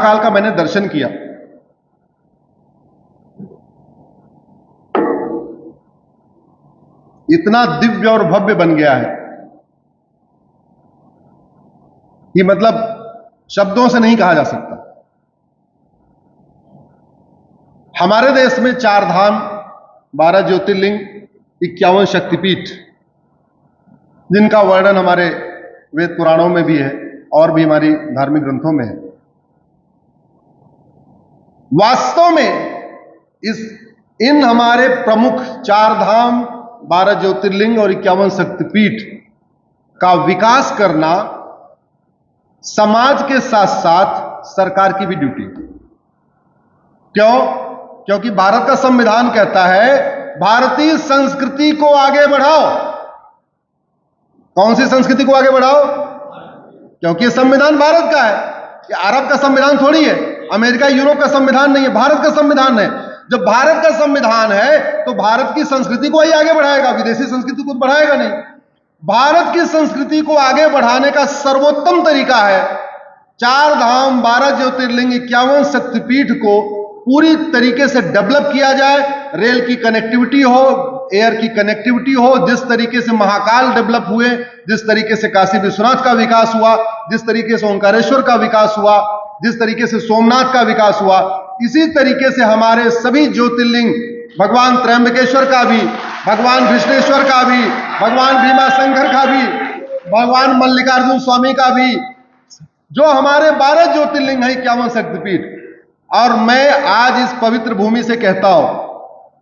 महाकाल का मैंने दर्शन किया। इतना दिव्य और भव्य बन गया है कि मतलब शब्दों से नहीं कहा जा सकता। हमारे देश में 4 धाम, 12 ज्योतिर्लिंग, 51 शक्तिपीठ, जिनका वर्णन हमारे वेद पुराणों में भी है और भी हमारी धार्मिक ग्रंथों में है। वास्तव में इन हमारे प्रमुख 4 धाम, 12 ज्योतिर्लिंग और 51 शक्तिपीठ का विकास करना समाज के साथ साथ सरकार की भी ड्यूटी है। क्यों? क्योंकि भारत का संविधान कहता है भारतीय संस्कृति को आगे बढ़ाओ। कौन सी संस्कृति को आगे बढ़ाओ? क्योंकि संविधान भारत का है। ये अरब का संविधान थोड़ी है, अमेरिका यूरोप का संविधान नहीं है, भारत का संविधान है। जब भारत का संविधान है तो भारत की संस्कृति को ही आगे बढ़ाएगा, विदेशी संस्कृति को बढ़ाएगा नहीं। भारत की संस्कृति को आगे बढ़ाने का सर्वोत्तम तरीका है 4 धाम, 12 ज्योतिर्लिंग, 51 शक्तिपीठ को पूरी तरीके से डेवलप किया जाए। रेल की कनेक्टिविटी हो, एयर की कनेक्टिविटी हो। जिस तरीके से महाकाल डेवलप हुए, जिस तरीके से काशी विश्वनाथ का विकास हुआ, जिस तरीके से ओंकारेश्वर का विकास हुआ, जिस तरीके से सोमनाथ का विकास हुआ, इसी तरीके से हमारे सभी ज्योतिर्लिंग, भगवान त्र्यंबकेश्वर का भी, भगवान कृष्णेश्वर का भी, भगवान भीमाशंकर का भी, भगवान मल्लिकार्जुन स्वामी का भी, जो हमारे 12 ज्योतिर्लिंग है, 51 शक्तिपीठ। और मैं आज इस पवित्र भूमि से कहता हूं,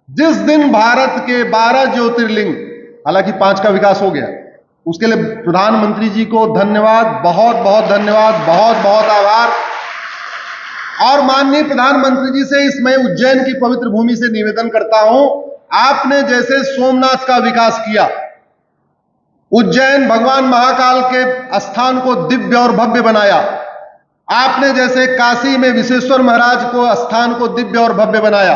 जिस दिन भारत के 12 ज्योतिर्लिंग, हालांकि 5 का विकास हो गया, उसके लिए प्रधानमंत्री जी को धन्यवाद, बहुत बहुत धन्यवाद, बहुत बहुत आभार। और माननीय प्रधानमंत्री जी से मैं उज्जैन की पवित्र भूमि से निवेदन करता हूं, आपने जैसे सोमनाथ का विकास किया, उज्जैन भगवान महाकाल के स्थान को दिव्य और भव्य बनाया, आपने जैसे काशी में विश्वेश्वर महाराज को स्थान को दिव्य और भव्य बनाया,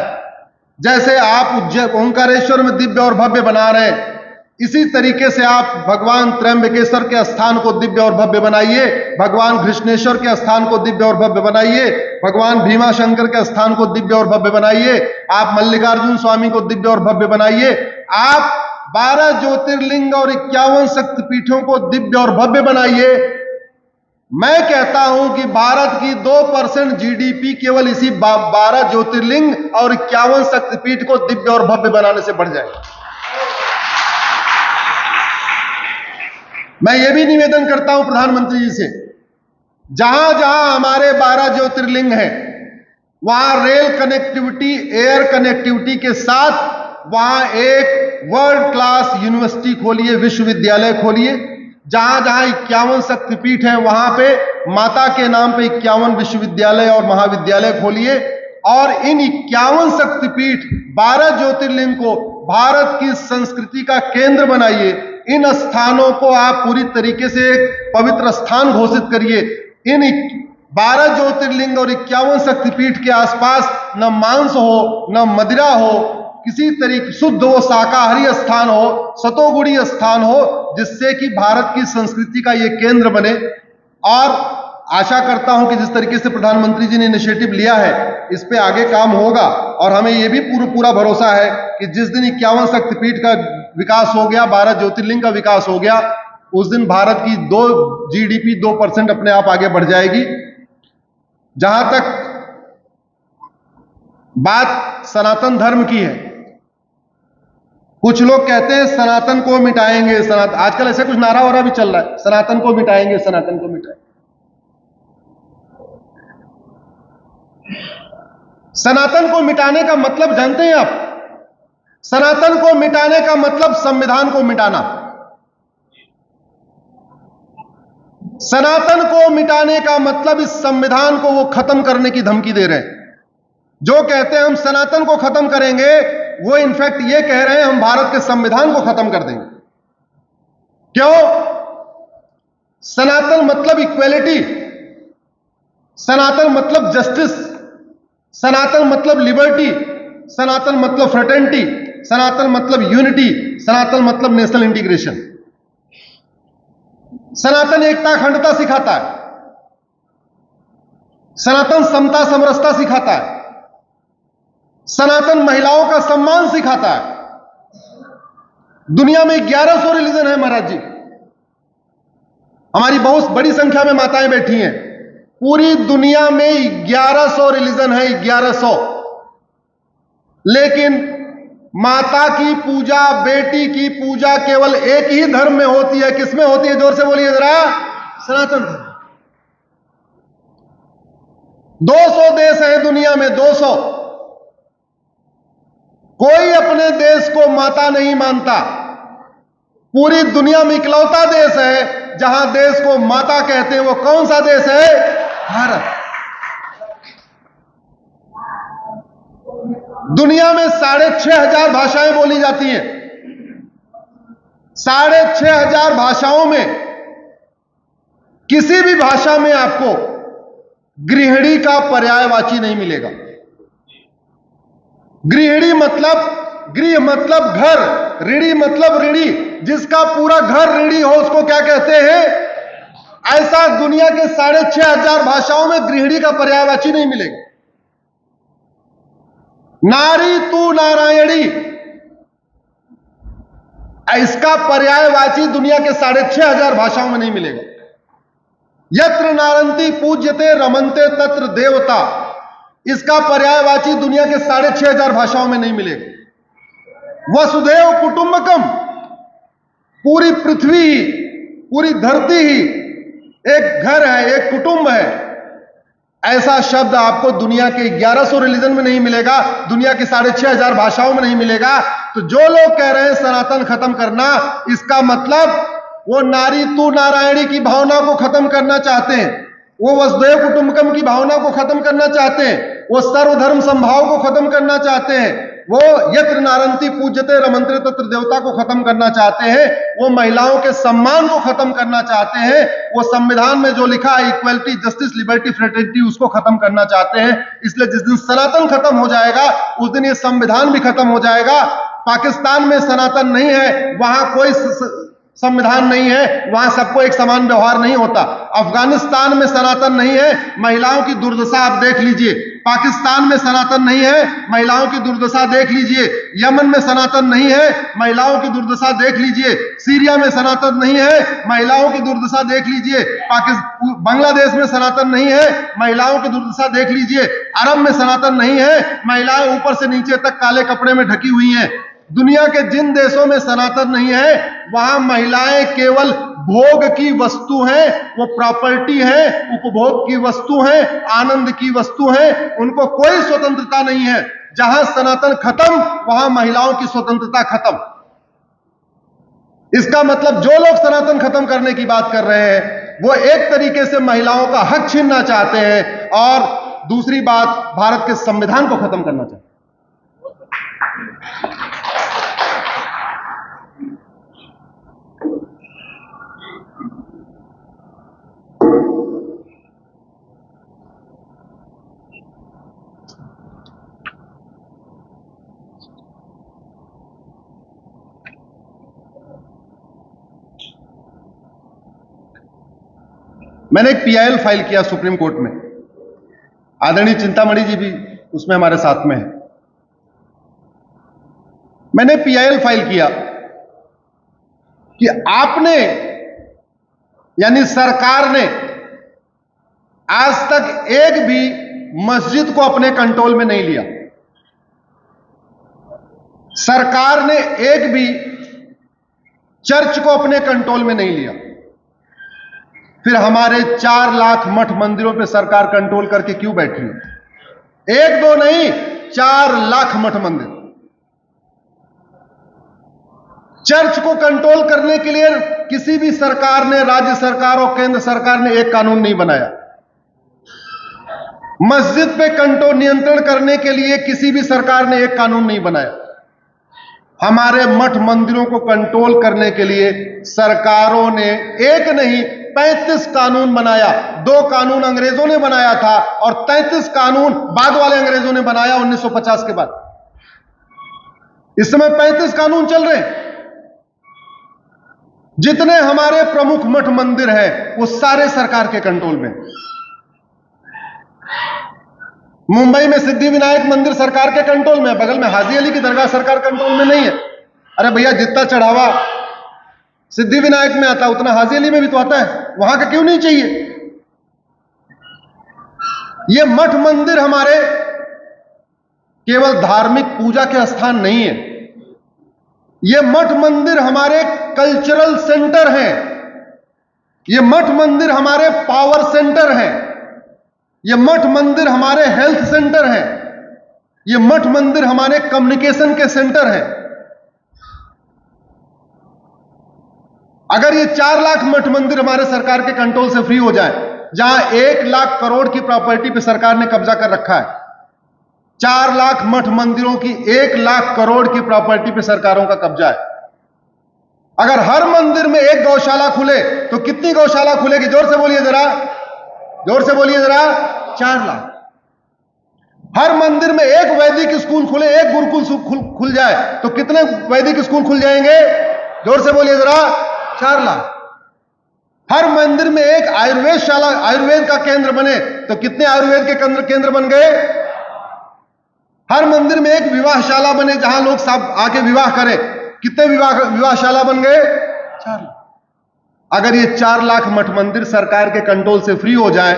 जैसे आप ओंकारेश्वर में दिव्य और भव्य बना रहे हैं, इसी तरीके से आप भगवान त्र्यंबकेश्वर के स्थान को दिव्य और भव्य बनाइए, भगवान कृष्णेश्वर के स्थान को दिव्य और भव्य बनाइए, भगवान भीमाशंकर के स्थान को दिव्य और भव्य बनाइए, आप मल्लिकार्जुन स्वामी को दिव्य और भव्य बनाइए, आप 12 ज्योतिर्लिंग और 51 शक्तिपीठों को दिव्य और भव्य बनाइए। मैं कहता हूं कि भारत की 2% जीडीपी केवल इसी 12 ज्योतिर्लिंग और 51 शक्तिपीठ को दिव्य और भव्य बनाने से बढ़ जाएगी। मैं यह भी निवेदन करता हूं प्रधानमंत्री जी से, जहां जहां हमारे 12 ज्योतिर्लिंग हैं, वहां रेल कनेक्टिविटी, एयर कनेक्टिविटी के साथ वहां एक वर्ल्ड क्लास यूनिवर्सिटी खोलिए, विश्वविद्यालय खोलिए। जहां जहां 51 शक्तिपीठ हैं, वहां पे माता के नाम पे 51 विश्वविद्यालय और महाविद्यालय खोलिए, और इन 51 शक्तिपीठ, 12 ज्योतिर्लिंग को भारत की संस्कृति का केंद्र बनाइए। इन स्थानों को आप पूरी तरीके से एक पवित्र स्थान घोषित करिए। इन 12 ज्योतिर्लिंग और 51 शक्तिपीठ के आसपास न मांस हो, न मदिरा हो, किसी तरीके शुद्ध हो, शाकाहारी स्थान हो, सतोगुणी स्थान हो, जिससे कि भारत की संस्कृति का यह केंद्र बने। और आशा करता हूं कि जिस तरीके से प्रधानमंत्री जी ने इनिशिएटिव लिया है, इस पे आगे काम होगा। और हमें यह भी पूरा भरोसा है कि जिस दिन 51 शक्तिपीठ का विकास हो गया, 12 ज्योतिर्लिंग का विकास हो गया, उस दिन भारत की जीडीपी 2% अपने आप आगे बढ़ जाएगी। जहां तक बात सनातन धर्म की है, कुछ लोग कहते हैं सनातन को मिटाएंगे, आजकल ऐसे कुछ नारा वारा भी चल रहा है, सनातन को मिटाएंगे, सनातन को मिटाएंगे। सनातन को मिटाने का मतलब जानते हैं आप? सनातन को मिटाने का मतलब संविधान को मिटाना। सनातन को मिटाने का मतलब इस संविधान को वो खत्म करने की धमकी दे रहे हैं। जो कहते हैं हम सनातन को खत्म करेंगे, वो इनफैक्ट ये कह रहे हैं हम भारत के संविधान को खत्म कर देंगे। क्यों? सनातन मतलब इक्वेलिटी, सनातन मतलब जस्टिस, सनातन मतलब लिबर्टी, सनातन मतलब फ्रेटर्निटी, सनातन मतलब यूनिटी, सनातन मतलब नेशनल इंटीग्रेशन। सनातन एकता अखंडता सिखाता है। सनातन समता समरसता सिखाता है, सनातन महिलाओं का सम्मान सिखाता है। दुनिया में 1100 रिलीजन है महाराज जी, हमारी बहुत बड़ी संख्या में माताएं बैठी हैं। पूरी दुनिया में 1100 रिलीजन है, 1100। लेकिन माता की पूजा, बेटी की पूजा केवल एक ही धर्म में होती है। किसमें होती है? जोर से बोलिए जरा। सनातन धर्म। 200 देश हैं दुनिया में, 200। कोई अपने देश को माता नहीं मानता। पूरी दुनिया में इकलौता देश है जहां देश को माता कहते हैं। वो कौन सा देश है? भारत। दुनिया में 6,500 भाषाएं बोली जाती हैं। 6,500 भाषाओं में किसी भी भाषा में आपको गृहिणी का पर्यायवाची नहीं मिलेगा। गृहिणी मतलब, गृह मतलब घर, ऋणी मतलब ऋणी। जिसका पूरा घर ऋणी हो उसको क्या कहते हैं? ऐसा दुनिया के 6,500 भाषाओं में गृहिणी का पर्यायवाची नहीं मिलेगा। नारी तू नारायणी, इसका पर्यायवाची दुनिया के 6,500 भाषाओं में नहीं मिलेगा। यत्र नारंती पूज्यते रमनते तत्र देवता, इसका पर्यायवाची दुनिया के 6,500 भाषाओं में नहीं मिलेगा। वसुधैव कुटुंबकम, पूरी पृथ्वी ही, पूरी धरती ही एक घर है, एक कुटुंब है। ऐसा शब्द आपको दुनिया के 1100 रिलीजन में नहीं मिलेगा, दुनिया की 6,500 भाषाओं में नहीं मिलेगा। तो जो लोग कह रहे हैं सनातन खत्म करना, इसका मतलब वो नारी तू नारायणी की भावना को खत्म करना चाहते हैं, वो वसुधैव कुटुंबकम की भावना को खत्म करना चाहते हैं, वो सर्वधर्म संभाव को खत्म करना चाहते हैं, वो यत्र नारंती पूज्यते रमन्ते तत्र देवता को खत्म करना चाहते हैं, वो महिलाओं के सम्मान को खत्म करना चाहते हैं, वो संविधान में जो लिखा है इक्वलिटी, जस्टिस, लिबर्टी, फ्रेटर्निटी, उसको खत्म करना चाहते हैं। इसलिए जिस दिन सनातन खत्म हो जाएगा उस दिन ये संविधान भी खत्म हो जाएगा। पाकिस्तान में सनातन नहीं है, वहां कोई संविधान नहीं है, वहां सबको एक समान व्यवहार नहीं होता। अफगानिस्तान में सनातन नहीं है, महिलाओं की दुर्दशा आप देख लीजिए। पाकिस्तान में सनातन नहीं है, महिलाओं की दुर्दशा देख लीजिए। यमन में सनातन नहीं है, महिलाओं की दुर्दशा देख लीजिए। सीरिया में सनातन नहीं है, महिलाओं की दुर्दशा देख लीजिए। बांग्लादेश में सनातन नहीं है, महिलाओं की दुर्दशा देख लीजिए। अरब में सनातन नहीं है, महिलाएं ऊपर से नीचे तक काले कपड़े में ढकी हुई हैं। दुनिया के जिन देशों में सनातन नहीं है, वहां महिलाएं केवल भोग की वस्तु हैं, वो प्रॉपर्टी है, उपभोग की वस्तु है, आनंद की वस्तु है, उनको कोई स्वतंत्रता नहीं है। जहां सनातन खत्म वहां महिलाओं की स्वतंत्रता खत्म। इसका मतलब जो लोग सनातन खत्म करने की बात कर रहे हैं वो एक तरीके से महिलाओं का हक छीनना चाहते हैं, और दूसरी बात भारत के संविधान को खत्म करना चाहते हैं। मैंने एक पीआईएल फाइल किया सुप्रीम कोर्ट में, आदरणीय चिंतामणि जी भी उसमें हमारे साथ में है। मैंने पीआईएल फाइल किया कि आपने, यानी सरकार ने आज तक एक भी मस्जिद को अपने कंट्रोल में नहीं लिया। सरकार ने एक भी चर्च को अपने कंट्रोल में नहीं लिया। फिर हमारे 4 लाख मठ मंदिरों पे सरकार कंट्रोल करके क्यों बैठी है? एक दो नहीं, 4 लाख मठ मंदिर। चर्च को कंट्रोल करने के लिए किसी भी सरकार ने, राज्य सरकार और केंद्र सरकार ने एक कानून नहीं बनाया। मस्जिद पे कंट्रोल, नियंत्रण करने के लिए किसी भी सरकार ने एक कानून नहीं बनाया। हमारे मठ मंदिरों को कंट्रोल करने के लिए सरकारों ने एक नहीं 35 कानून बनाया। 2 कानून अंग्रेजों ने बनाया था और 33 कानून बाद वाले अंग्रेजों ने बनाया 1950 के बाद। इस समय 35 कानून चल रहे हैं। जितने हमारे प्रमुख मठ मंदिर हैं वो सारे सरकार के कंट्रोल में। मुंबई में सिद्धि विनायक मंदिर सरकार के कंट्रोल में है, बगल में हाजी अली की दरगाह सरकार कंट्रोल में नहीं है। अरे भैया, जितना चढ़ावा सिद्धि विनायक में आता उतना हाजी अली में भी तो आता है, वहां का क्यों नहीं चाहिए? ये मठ मंदिर हमारे केवल धार्मिक पूजा के स्थान नहीं है, ये मठ मंदिर हमारे कल्चरल सेंटर हैं, ये मठ मंदिर हमारे पावर सेंटर हैं, ये मठ मंदिर हमारे हेल्थ सेंटर हैं, ये मठ मंदिर हमारे कम्युनिकेशन के सेंटर हैं। अगर ये 4 लाख मठ मंदिर हमारे सरकार के कंट्रोल से फ्री हो जाए, जहां 1 लाख करोड़ की प्रॉपर्टी पे सरकार ने कब्जा कर रखा है, 4 लाख मठ मंदिरों की 1 लाख करोड़ की प्रॉपर्टी पे सरकारों का कब्जा है। अगर हर मंदिर में एक गौशाला खुले तो कितनी गौशाला खुलेगी? जोर से बोलिए जरा, जोर से बोलिए जरा। 4 लाख। हर मंदिर में एक वैदिक स्कूल खुले, एक गुरुकुल खुल जाए तो कितने वैदिक स्कूल खुल जाएंगे? जोर से बोलिए जरा। 4 लाख। हर मंदिर में एक आयुर्वेदशाला, आयुर्वेद का केंद्र बने तो कितने आयुर्वेद के केंद्र बन गए? हर मंदिर में एक विवाहशाला बने जहां लोग सब आके विवाह करें, कितने विवाहशाला बन गए? 4 लाख। अगर ये 4 लाख मठ मंदिर सरकार के कंट्रोल से फ्री हो जाए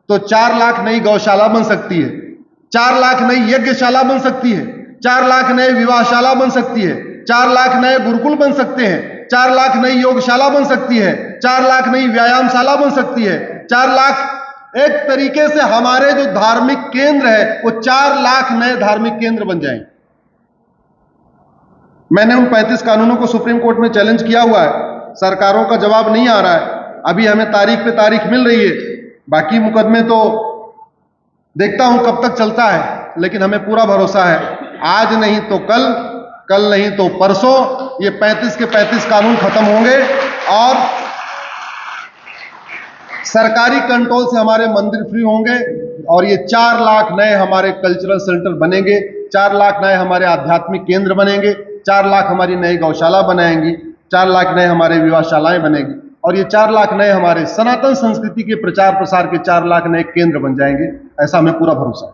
तो 4 लाख नई गौशाला बन सकती है, 4 लाख नई यज्ञशाला बन सकती है, 4 लाख नए विवाहशाला बन सकती है, 4 लाख नए गुरुकुल बन सकते हैं, 4 लाख नई योगशाला बन सकती है, 4 लाख नई व्यायामशाला बन सकती है, 4 लाख, एक तरीके से हमारे जो धार्मिक केंद्र है वो 4 लाख नए धार्मिक केंद्र बन जाएंगे। मैंने उन 35 कानूनों को सुप्रीम कोर्ट में चैलेंज किया हुआ है, सरकारों का जवाब नहीं आ रहा है। अभी हमें तारीख पे तारीख मिल रही है, बाकी मुकदमे तो देखता हूं कब तक चलता है, लेकिन हमें पूरा भरोसा है आज नहीं तो कल, कल नहीं तो परसों ये 35 के 35 कानून खत्म होंगे और सरकारी कंट्रोल से हमारे मंदिर फ्री होंगे और ये 4 लाख नए हमारे कल्चरल सेंटर बनेंगे, 4 लाख नए हमारे आध्यात्मिक केंद्र बनेंगे, 4 लाख हमारी नई गौशाला बनाएंगी, 4 लाख नए हमारे विवाहशालाएं बनेंगी और ये 4 लाख नए हमारे सनातन संस्कृति के प्रचार प्रसार के 4 लाख नए केंद्र बन जाएंगे। ऐसा हमें पूरा भरोसा है।